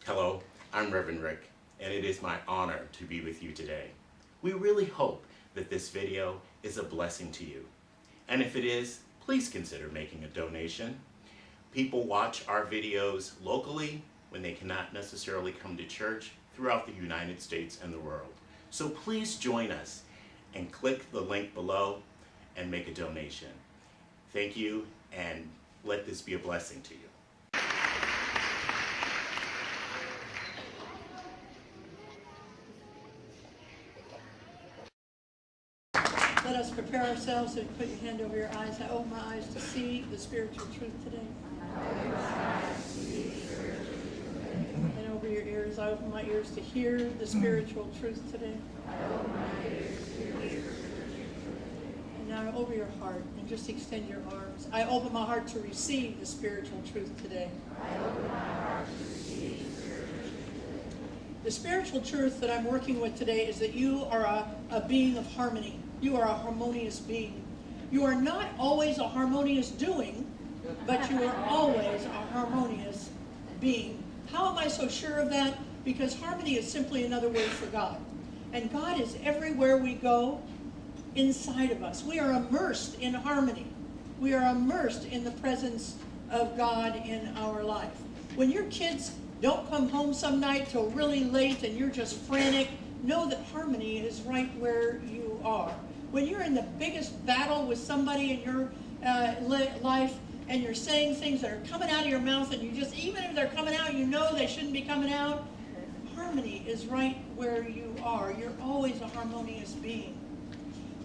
Hello, I'm Reverend Rick, and it is my honor to be with you today. We really hope that this video is a blessing to you. And if it is, please consider making a donation. People watch our videos locally when they cannot necessarily come to church throughout the United States and the world. So please join us and click the link below and make a donation. Thank you, and let this be a blessing to you. Let us prepare ourselves and put your hand over your eyes. I open my eyes to see the spiritual truth today. And over your ears, I open my ears to hear the spiritual truth today. And now over your heart, and just extend your arms. I open my heart to receive the spiritual truth today. The spiritual truth that I'm working with today is that you are a being of harmony. You are a harmonious being. You are not always a harmonious doing, but you are always a harmonious being. How am I so sure of that? Because harmony is simply another word for God. And God is everywhere we go inside of us. We are immersed in harmony. We are immersed in the presence of God in our life. When your kids don't come home some night till really late and you're just frantic, know that harmony is right where you are. When you're in the biggest battle with somebody in your life and you're saying things that are coming out of your mouth and you just, even if they're coming out, you know they shouldn't be coming out, harmony is right where you are. You're always a harmonious being.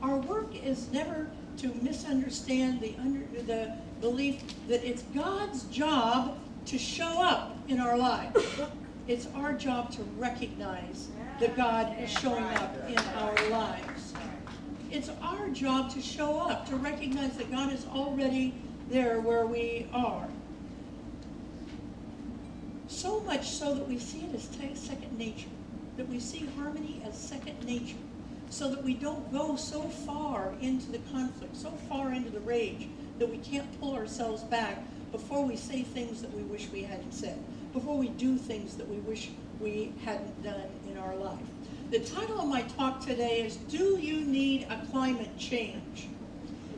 Our work is never to misunderstand the belief that it's God's job to show up in our lives. It's our job to recognize that God is showing up in our lives. It's our job to show up, to recognize that God is already there where we are. So much so that we see it as second nature, that we see harmony as second nature, so that we don't go so far into the conflict, so far into the rage, that we can't pull ourselves back before we say things that we wish we hadn't said, before we do things that we wish we hadn't done in our life. The title of my talk today is, Do You Need a Climate Change?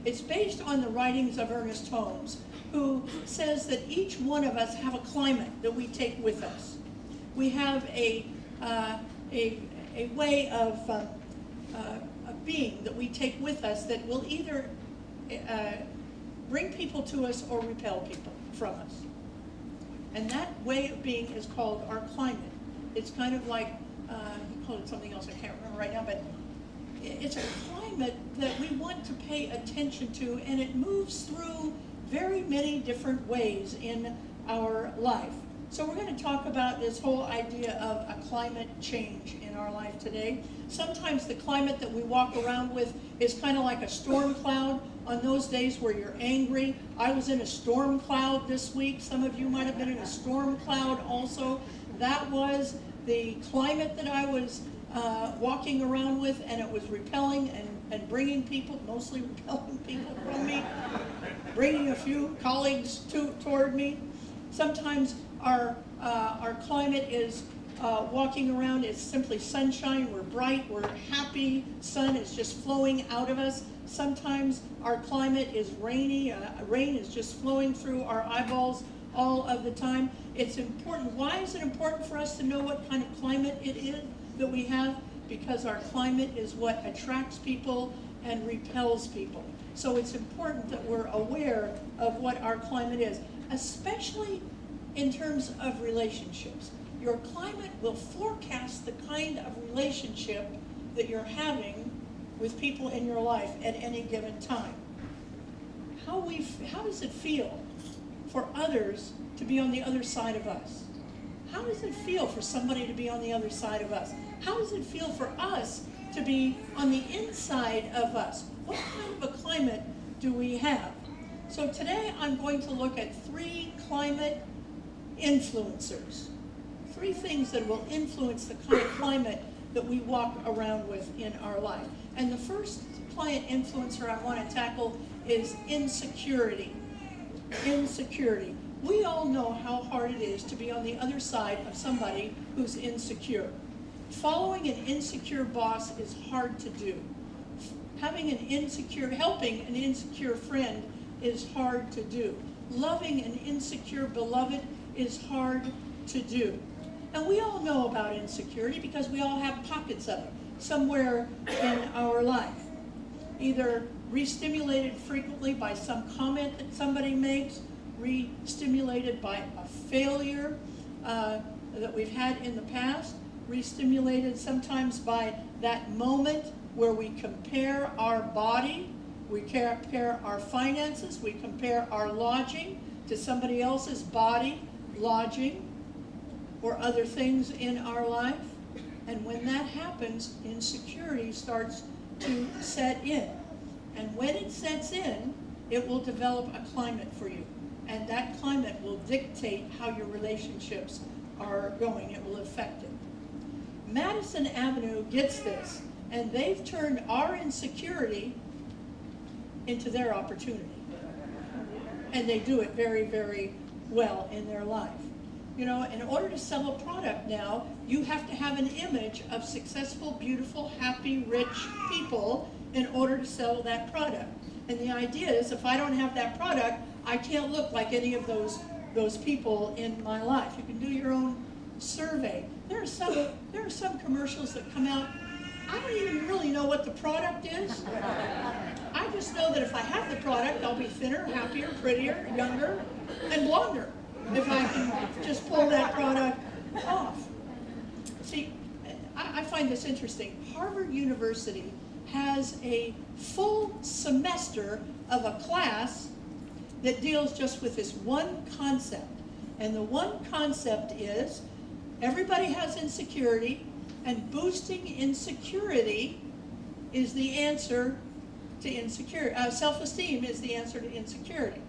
It's based on the writings of Ernest Holmes, who says that each one of us have a climate that we take with us. We have a way of being that we take with us that will either bring people to us or repel people from us. And that way of being is called our climate. It's kind of like, he called it something else, I can't remember right now, but it's a climate that we want to pay attention to, and it moves through very many different ways in our life. So we're going to talk about this whole idea of a climate change in our life today. Sometimes the climate that we walk around with is kind of like a storm cloud. On those days where you're angry, I was in a storm cloud this week. Some of you might have been in a storm cloud also. That was the climate that I was walking around with, and it was repelling and bringing people, mostly repelling people from me, bringing a few colleagues toward me. Sometimes our climate is walking around, it's simply sunshine, we're bright, we're happy, sun is just flowing out of us. Sometimes our climate is rainy, rain is just flowing through our eyeballs all of the time. It's important. Why is it important for us to know what kind of climate it is that we have? Because our climate is what attracts people and repels people. So it's important that we're aware of what our climate is, especially in terms of relationships. Your climate will forecast the kind of relationship that you're having with people in your life at any given time. How does it feel for others to be on the other side of us? How does it feel for somebody to be on the other side of us? How does it feel for us to be on the inside of us? What kind of a climate do we have? So today I'm going to look at 3 climate influencers. 3 things that will influence the kind of climate that we walk around with in our life. And the first climate influencer I want to tackle is insecurity. Insecurity. We all know how hard it is to be on the other side of somebody who's insecure. Following an insecure boss is hard to do. Helping an insecure friend is hard to do. Loving an insecure beloved is hard to do. And we all know about insecurity because we all have pockets of it somewhere in our life. Either re-stimulated frequently by some comment that somebody makes, re-stimulated by a failure that we've had in the past, re-stimulated sometimes by that moment where we compare our body, we compare our finances, we compare our lodging to somebody else's body, lodging, or other things in our life. And when that happens, insecurity starts to set in. And when it sets in, it will develop a climate for you. And that climate will dictate how your relationships are going. It will affect it. Madison Avenue gets this, and they've turned our insecurity into their opportunity. And they do it very, very well in their life. You know, in order to sell a product now, you have to have an image of successful, beautiful, happy, rich people in order to sell that product. And the idea is, if I don't have that product, I can't look like any of those people in my life. You can do your own survey. There are some commercials that come out. I don't even really know what the product is. I just know that if I have the product, I'll be thinner, happier, prettier, younger, and blonder if I can just pull that product off. See, I find this interesting. Harvard University has a full semester of a class that deals just with this one concept. And the one concept is everybody has insecurity, and boosting insecurity is the answer to insecurity. Self-esteem is the answer to insecurity.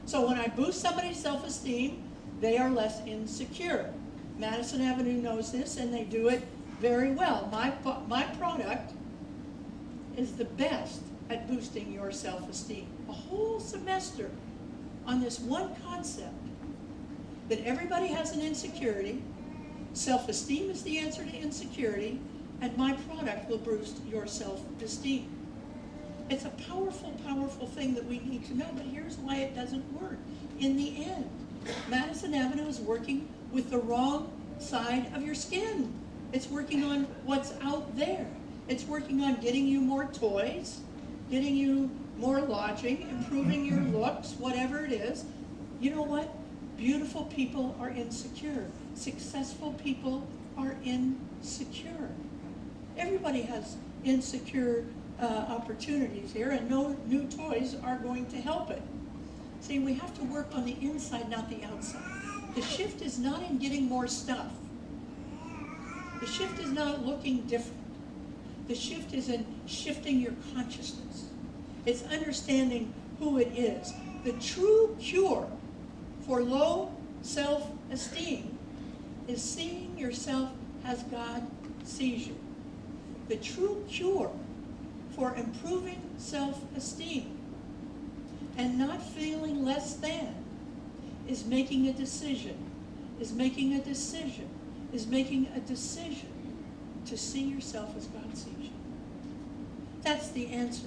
So when I boost somebody's self-esteem, they are less insecure. Madison Avenue knows this, and they do it very well. My product is the best at boosting your self-esteem. A whole semester on this one concept that everybody has an insecurity, self-esteem is the answer to insecurity, and my product will boost your self-esteem. It's a powerful, powerful thing that we need to know, but here's why it doesn't work. In the end, Madison Avenue is working with the wrong side of your skin. It's working on what's out there. It's working on getting you more toys, getting you more lodging, improving your looks, whatever it is. You know what? Beautiful people are insecure. Successful people are insecure. Everybody has insecure opportunities here, and no new toys are going to help it. See, we have to work on the inside, not the outside. The shift is not in getting more stuff. The shift is not looking different. The shift is in shifting your consciousness. It's understanding who it is. The true cure for low self-esteem is seeing yourself as God sees you. The true cure for improving self-esteem and not feeling less than is making a decision, is making a decision, is making a decision to see yourself as God sees you. That's the answer.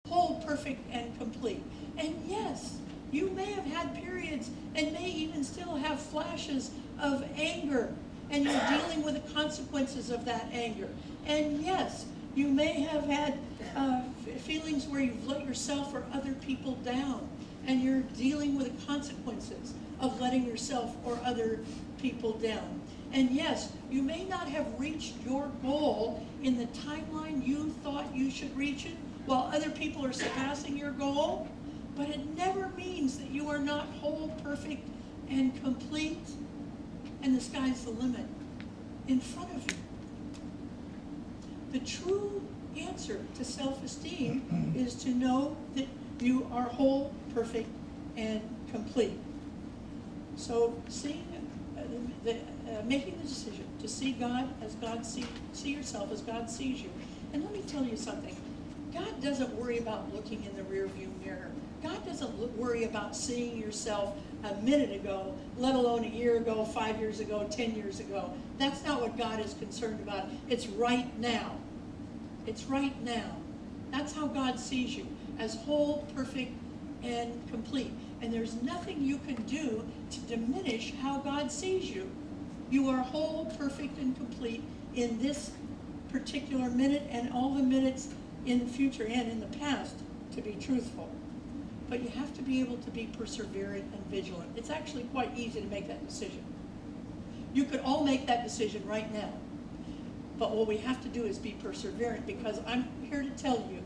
Whole, perfect, and complete. And yes, you may have had periods and may even still have flashes of anger, and you're dealing with the consequences of that anger. And yes, you may have had feelings where you've let yourself or other people down, and you're dealing with the consequences of letting yourself or other people down. And yes, you may not have reached your goal in the timeline you thought you should reach it, while other people are surpassing your goal, but it never means that you are not whole, perfect, and complete, and the sky's the limit in front of you. The true answer to self-esteem is to know that you are whole, perfect, and complete. So making the decision to see God as God see yourself as God sees you. And let me tell you something. God doesn't worry about looking in the rearview mirror. God doesn't worry about seeing yourself a minute ago, let alone a year ago, 5 years ago, 10 years ago. That's not what God is concerned about. It's right now. It's right now. That's how God sees you, as whole, perfect, and complete. And there's nothing you can do to diminish how God sees you. You are whole, perfect, and complete in this particular minute and all the minutes in the future and in the past, to be truthful. But you have to be able to be perseverant and vigilant. It's actually quite easy to make that decision. You could all make that decision right now. But what we have to do is be perseverant, because I'm here to tell you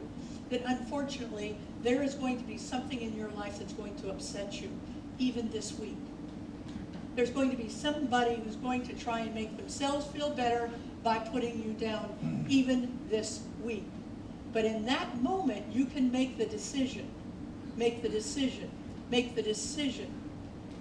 that unfortunately there is going to be something in your life that's going to upset you, even this week. There's going to be somebody who's going to try and make themselves feel better by putting you down, even this week. But in that moment, you can make the decision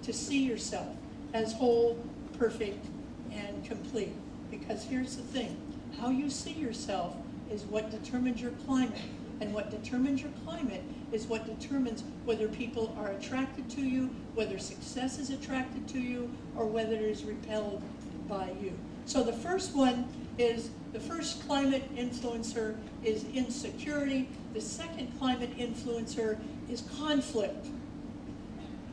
to see yourself as whole, perfect, and complete. Because here's the thing, how you see yourself is what determines your climate. And what determines your climate is what determines whether people are attracted to you, whether success is attracted to you, or whether it is repelled by you. So the first one is, the first climate influencer is insecurity. The second climate influencer is conflict.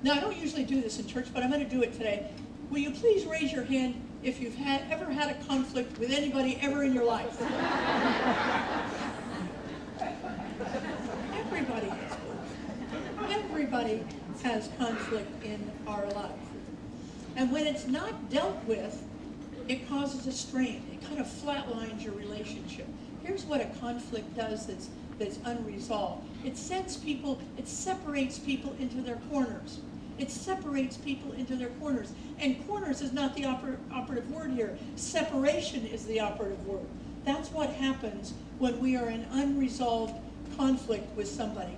Now, I don't usually do this in church, but I'm going to do it today. Will you please raise your hand if you've ever had a conflict with anybody ever in your life? Everybody has conflict in our life. And when it's not dealt with, it causes a strain. It kind of flatlines your relationship. Here's what a conflict does that's unresolved. It separates people into their corners. It separates people into their corners. And corners is not the operative word here. Separation is the operative word. That's what happens when we are in unresolved conflict with somebody.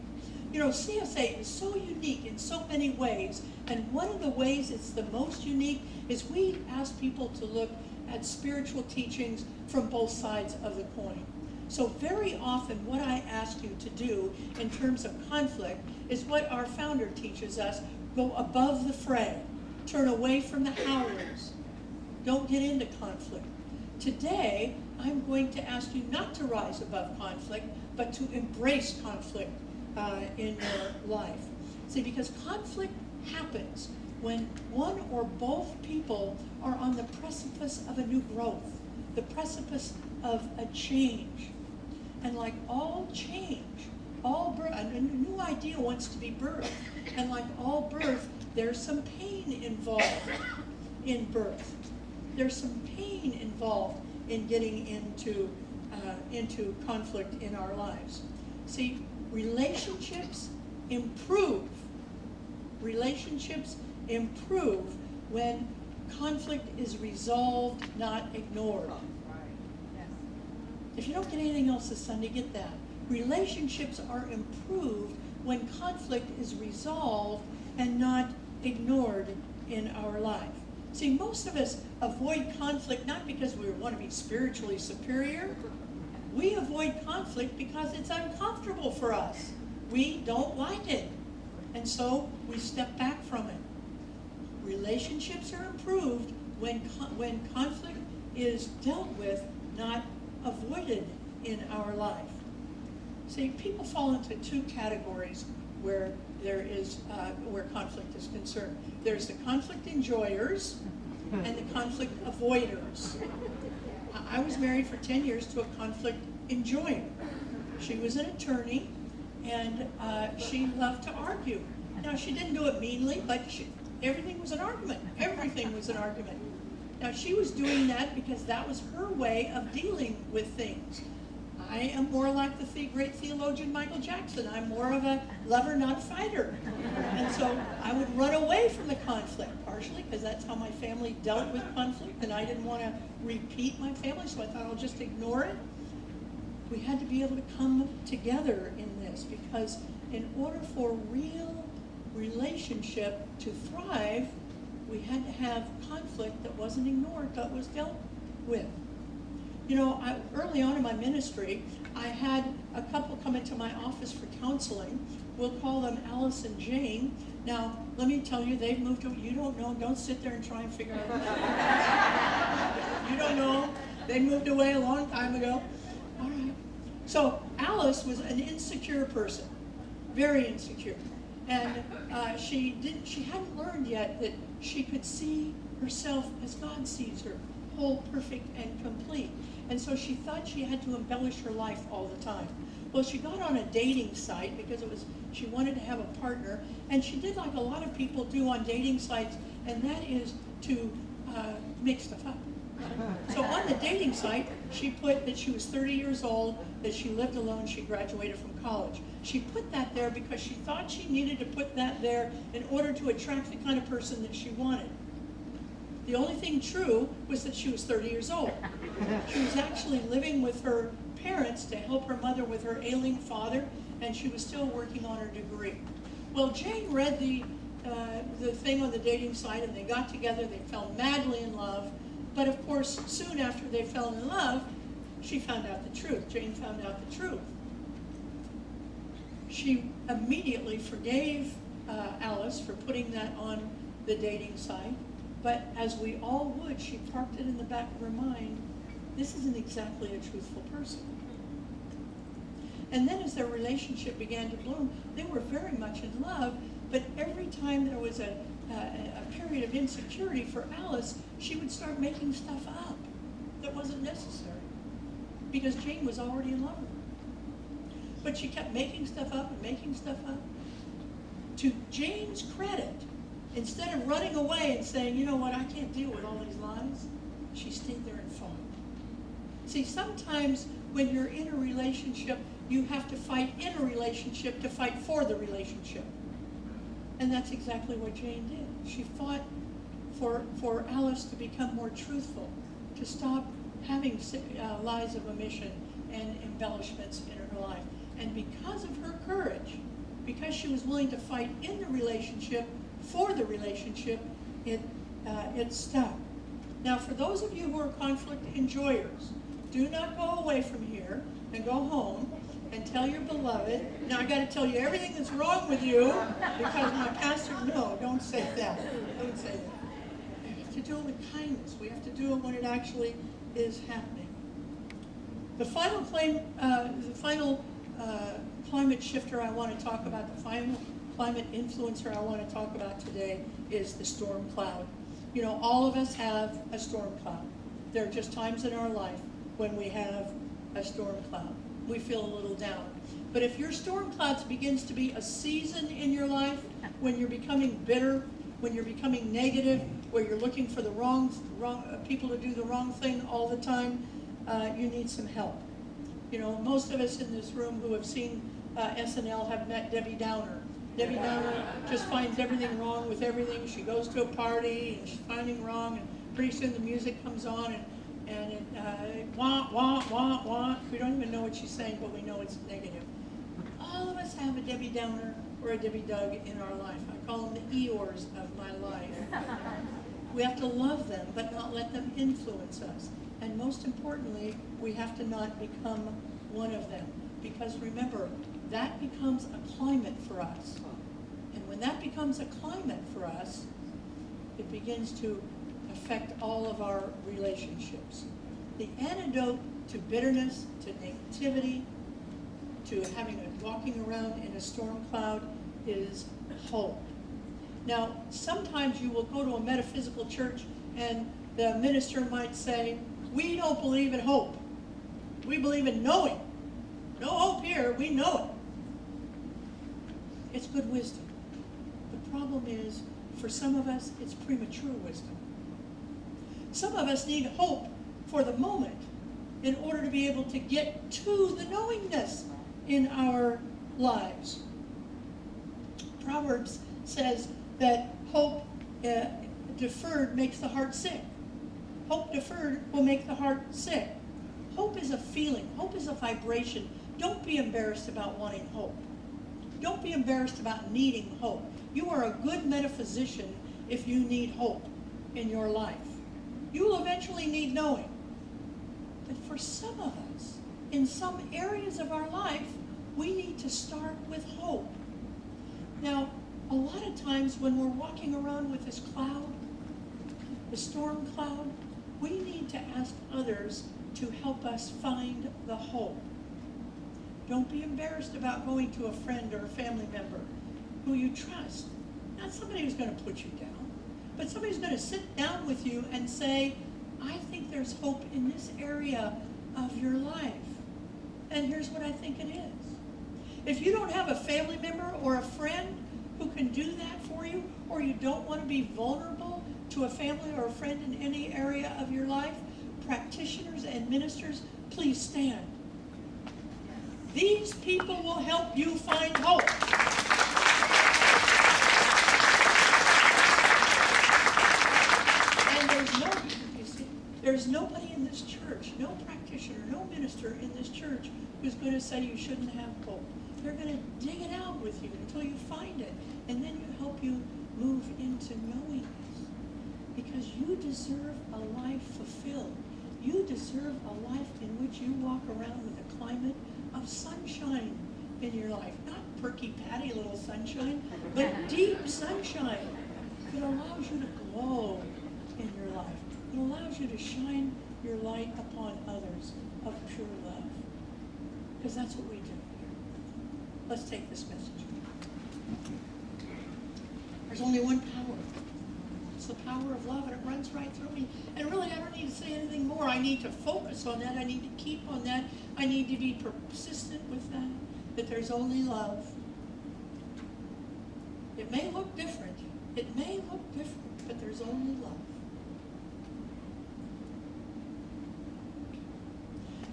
You know, CSA is so unique in so many ways, and one of the ways it's the most unique is we ask people to look at spiritual teachings from both sides of the coin. So very often what I ask you to do in terms of conflict is what our founder teaches us: go above the fray, turn away from the howlers, don't get into conflict. Today, I'm going to ask you not to rise above conflict, but to embrace conflict in your life. See, because conflict happens when one or both people are on the precipice of a new growth, the precipice of a change. And like all change, all birth, a new idea wants to be birthed. And like all birth, there's some pain involved in birth. There's some pain involved in getting into conflict in our lives. See, relationships improve. Relationships improve when conflict is resolved, not ignored. If you don't get anything else this Sunday, get that. Relationships are improved when conflict is resolved and not ignored in our life. See, most of us avoid conflict not because we want to be spiritually superior. We avoid conflict because it's uncomfortable for us. We don't like it. And so we step back from it. Relationships are improved when conflict is dealt with, not avoided in our life. See, people fall into two categories where where conflict is concerned. There's the conflict enjoyers and the conflict avoiders. I was married for 10 years to a conflict enjoyer. She was an attorney, and she loved to argue. Now, she didn't do it meanly, but everything was an argument. Everything was an argument. Now, she was doing that because that was her way of dealing with things. I am more like the great theologian Michael Jackson. I'm more of a lover, not a fighter. And so I would run away from the conflict, partially because that's how my family dealt with conflict, and I didn't want to repeat my family, so I thought I'll just ignore it. We had to be able to come together in this, because in order for real relationship to thrive, we had to have conflict that wasn't ignored but was dealt with. You know, early on in my ministry, I had a couple come into my office for counseling. We'll call them Alice and Jane. Now, let me tell you, they've moved to, you don't know, don't sit there and try and figure out. You don't know. They moved away a long time ago. All right. So Alice was an insecure person, very insecure. And she hadn't learned yet that she could see herself as God sees her, whole, perfect, and complete. And so she thought she had to embellish her life all the time. Well, she got on a dating site because she wanted to have a partner, and she did like a lot of people do on dating sites, and that is to make stuff up. So on the dating site, she put that she was 30 years old, that she lived alone, she graduated from college. She put that there because she thought she needed to put that there in order to attract the kind of person that she wanted. The only thing true was that she was 30 years old. She was actually living with her parents to help her mother with her ailing father, and she was still working on her degree. Well, Jane read the thing on the dating site, and they got together. They fell madly in love. But of course, soon after they fell in love, she found out the truth. Jane found out the truth. She immediately forgave Alice for putting that on the dating site. But as we all would, she parked it in the back of her mind. This isn't exactly a truthful person. And then as their relationship began to bloom, they were very much in love, but every time there was a period of insecurity for Alice, she would start making stuff up that wasn't necessary because Jane was already in love with her. But she kept making stuff up and making stuff up. To Jane's credit, instead of running away and saying, you know what, I can't deal with all these lies, she stayed there and fought. See, sometimes when you're in a relationship, you have to fight in a relationship to fight for the relationship. And that's exactly what Jane did. She fought for Alice to become more truthful, to stop having lies of omission and embellishments in her life. And because of her courage, because she was willing to fight in the relationship, for the relationship, it stuck. Now, for those of you who are conflict enjoyers, do not go away from here and go home and tell your beloved, now I got to tell you everything that's wrong with you because my pastor, no, don't say that. Don't say that. We have to do it with kindness. We have to do it when it actually is happening. The final climate shifter I want to talk about, the final climate influencer I want to talk about today is the storm cloud. You know, all of us have a storm cloud. There are just times in our life when we have a storm cloud. We feel a little down. But if your storm cloud begins to be a season in your life, when you're becoming bitter, when you're becoming negative, where you're looking for the wrong people to do the wrong thing all the time, you need some help. You know, most of us in this room who have seen SNL have met Debbie Downer. Debbie Downer just finds everything wrong with everything. She goes to a party and she's finding wrong, and pretty soon the music comes on and it wah, wah, wah, wah. We don't even know what she's saying, but we know it's negative. All of us have a Debbie Downer or a Debbie Doug in our life. I call them the Eeyores of my life. We have to love them, but not let them influence us. And most importantly, we have to not become one of them. Because remember, that becomes a climate for us. And when that becomes a climate for us, it begins to affect all of our relationships. The antidote to bitterness, to negativity, to walking around in a storm cloud is hope. Now, sometimes you will go to a metaphysical church and the minister might say, we don't believe in hope. We believe in knowing. No hope here, we know it. It's good wisdom. The problem is, for some of us, it's premature wisdom. Some of us need hope for the moment in order to be able to get to the knowingness in our lives. Proverbs says that hope deferred makes the heart sick. Hope deferred will make the heart sick. Hope is a feeling. Hope is a vibration. Don't be embarrassed about wanting hope. Don't be embarrassed about needing hope. You are a good metaphysician if you need hope in your life. You will eventually need knowing. But for some of us, in some areas of our life, we need to start with hope. Now, a lot of times when we're walking around with this cloud, the storm cloud, we need to ask others to help us find the hope. Don't be embarrassed about going to a friend or a family member who you trust. Not somebody who's going to put you down, but somebody who's going to sit down with you and say, I think there's hope in this area of your life. And here's what I think it is. If you don't have a family member or a friend who can do that for you, or you don't want to be vulnerable to a family or a friend in any area of your life, practitioners and ministers, please stand. These people will help you find hope. And there's nobody in this church, no practitioner, no minister in this church who's going to say you shouldn't have hope. They're going to dig it out with you until you find it, and then you help you move into knowing it. Because you deserve a life fulfilled. You deserve a life in which you walk around with a climate of sunshine in your life. Not perky patty little sunshine, but deep sunshine that allows you to glow in your life. It allows you to shine your light upon others of pure love. Because that's what we do here. Let's take this message. There's only one power. It's the power of love, and it runs right through me. And really, I don't need to say anything more. I need to focus on that. I need to keep on that. I need to be persistent with that there's only love. It may look different. It may look different, but there's only love.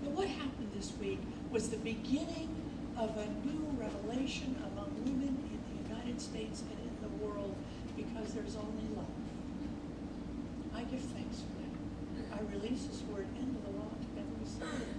But what happened this week was the beginning of a new revelation among women in the United States and in the world, because there's only love. I give thanks for that. I release this word into the law together with Sunday.